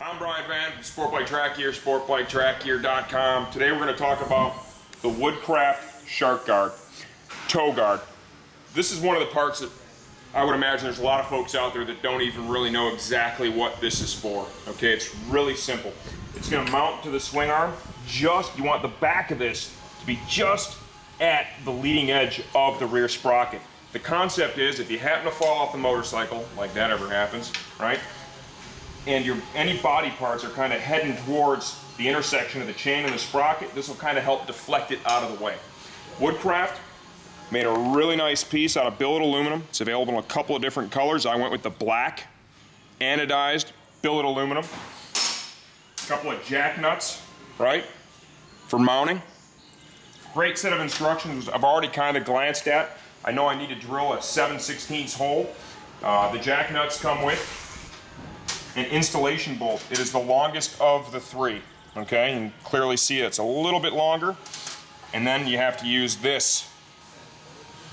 I'm Brian Van from Sportbike Track Gear, sportbiketrackgear.com. Today we're going to talk about the Woodcraft shark guard, toe guard. This is one of the parts that I would imagine there's a lot of folks out there that don't even really know exactly what this is for. Okay, it's really simple. It's going to mount to the swing arm. You want the back of this to be just at the leading edge of the rear sprocket. The concept is if you happen to fall off the motorcycle, like that ever happens, right? And any body parts are kind of heading towards the intersection of the chain and the sprocket, this will kind of help deflect it out of the way. Woodcraft made a really nice piece out of billet aluminum. It's available in a couple of different colors. I went with the black anodized billet aluminum. A couple of jack nuts, right, for mounting. Great set of instructions I've already kind of glanced at. I know I need to drill a 7/16 hole. The jack nuts come with an installation bolt. It is the longest of the three, okay? You can clearly see it's a little bit longer. And then you have to use this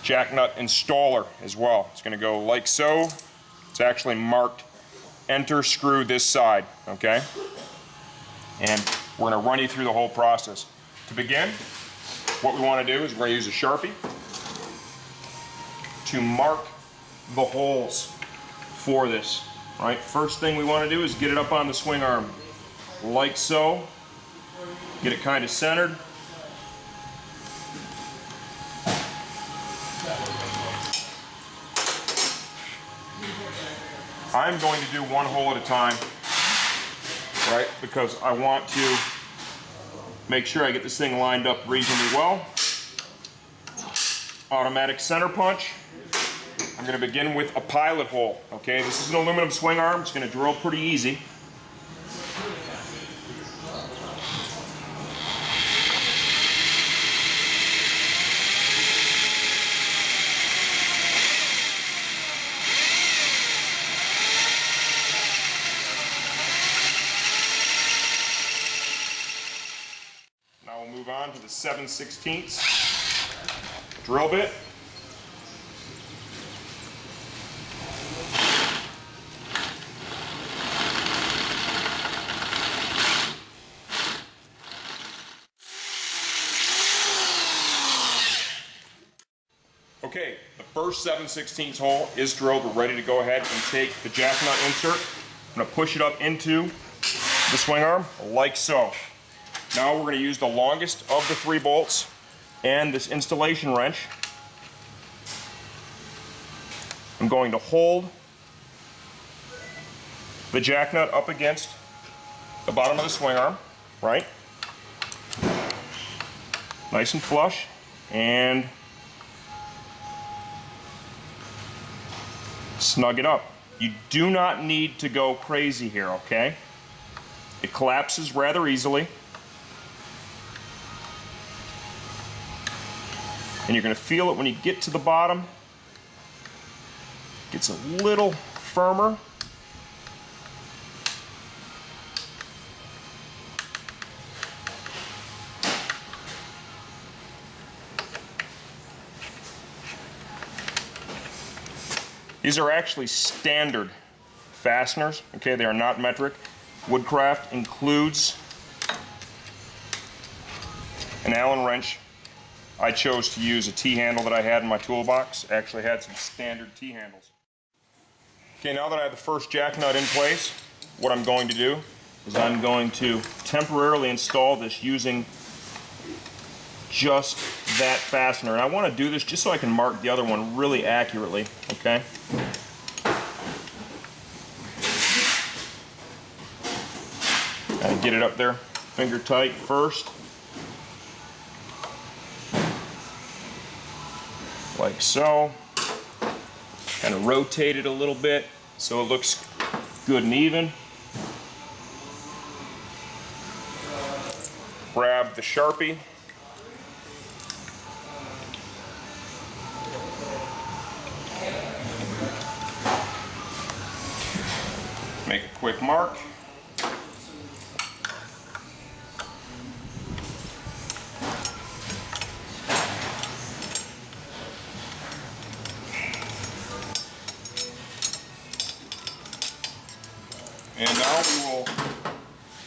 jack nut installer as well. It's gonna go like so. It's actually marked enter screw this side, okay? And we're gonna run you through the whole process. To begin, what we wanna do is we're gonna use a Sharpie to mark the holes for this. Right, first thing we want to do is get it up on the swing arm, like so. Get it kind of centered. I'm going to do one hole at a time, right, because I want to make sure I get this thing lined up reasonably well. Automatic center punch. I'm going to begin with a pilot hole, okay? This is an aluminum swing arm. It's going to drill pretty easy. Now we'll move on to the 7/16 drill bit. Okay, the first 7/16 hole is drilled. We're ready to go ahead and take the jack nut insert. I'm going to push it up into the swing arm like so. Now we're going to use the longest of the three bolts and this installation wrench. I'm going to hold the jack nut up against the bottom of the swing arm, right? Nice and flush, and snug it up. You do not need to go crazy here, okay? It collapses rather easily. And you're going to feel it when you get to the bottom. It gets a little firmer. These are actually standard fasteners, okay? They are not metric. Woodcraft includes an Allen wrench. I chose to use a T-handle that I had in my toolbox. Actually had some standard T-handles. Okay, now that I have the first jack nut in place, what I'm going to do is I'm going to temporarily install this using just that fastener. And I want to do this just so I can mark the other one really accurately, okay? Gotta get it up there, finger tight first. Like so. Kind of rotate it a little bit so it looks good and even. Grab the Sharpie. Make a quick mark. And now we will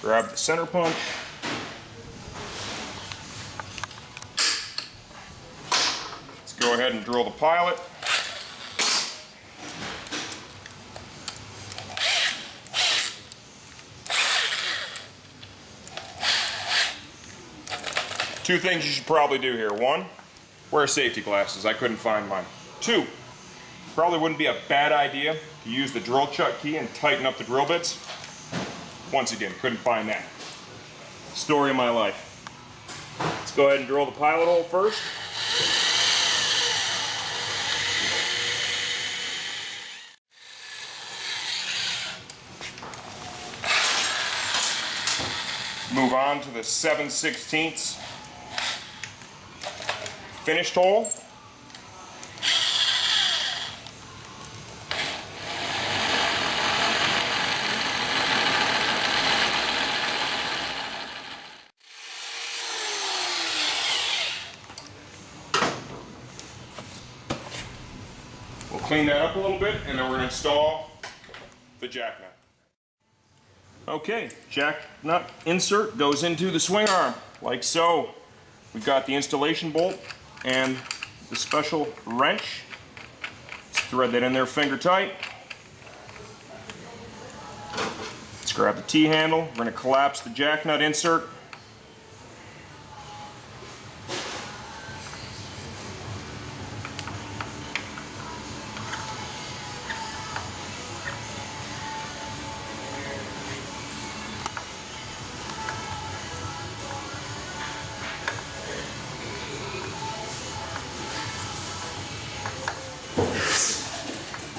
Grab the center punch. Let's go ahead and drill the pilot. Two things you should probably do here. One, wear safety glasses. I couldn't find mine. Two, probably wouldn't be a bad idea to use the drill chuck key and tighten up the drill bits. Once again, couldn't find that. Story of my life. Let's go ahead and drill the pilot hole first. Move on to the 7/16 finished hole. We'll clean that up a little bit, and then we're going to install the jack nut. Okay, jack nut insert goes into the swing arm, like so. We've got the installation bolt and the special wrench. Let's thread that in there finger tight. Let's grab the T-handle. We're going to collapse the jack nut insert.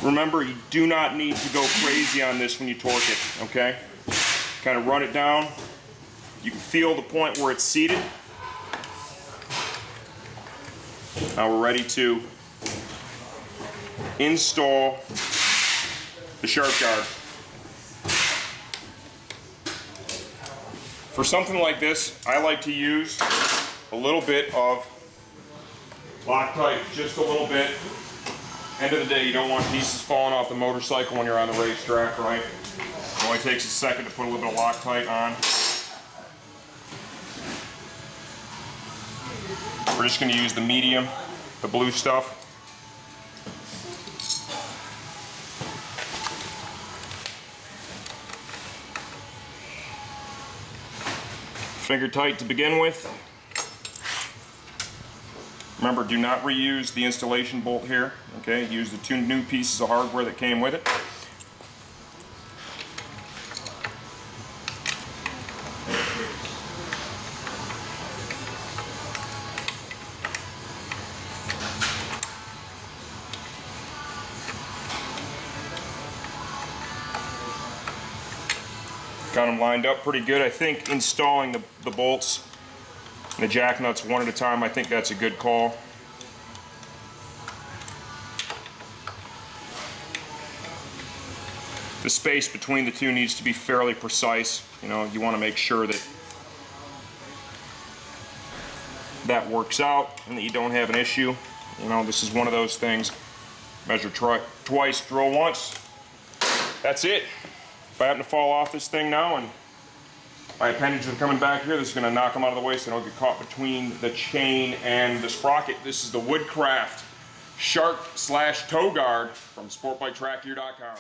Remember, you do not need to go crazy on this when you torque it, okay? Kind of run it down. You can feel the point where it's seated. Now we're ready to install the shark guard. For something like this, I like to use a little bit of Loctite, just a little bit. End of the day, you don't want pieces falling off the motorcycle when you're on the racetrack, right? It only takes a second to put a little bit of Loctite on. We're just going to use the medium, the blue stuff. Finger tight to begin with. Remember, do not reuse the installation bolt here, okay? Use the two new pieces of hardware that came with it. Got them lined up pretty good. I think installing the bolts and the jack nuts one at a time, I think that's a good call. The space between the two needs to be fairly precise. You know, you want to make sure that that works out and that you don't have an issue. You know, this is one of those things. Measure twice, drill once. That's it. If I happen to fall off this thing now and my appendages are coming back here, this is going to knock them out of the way so they don't get caught between the chain and the sprocket. This is the Woodcraft Shark / Toe Guard from SportbikeTrackGear.com.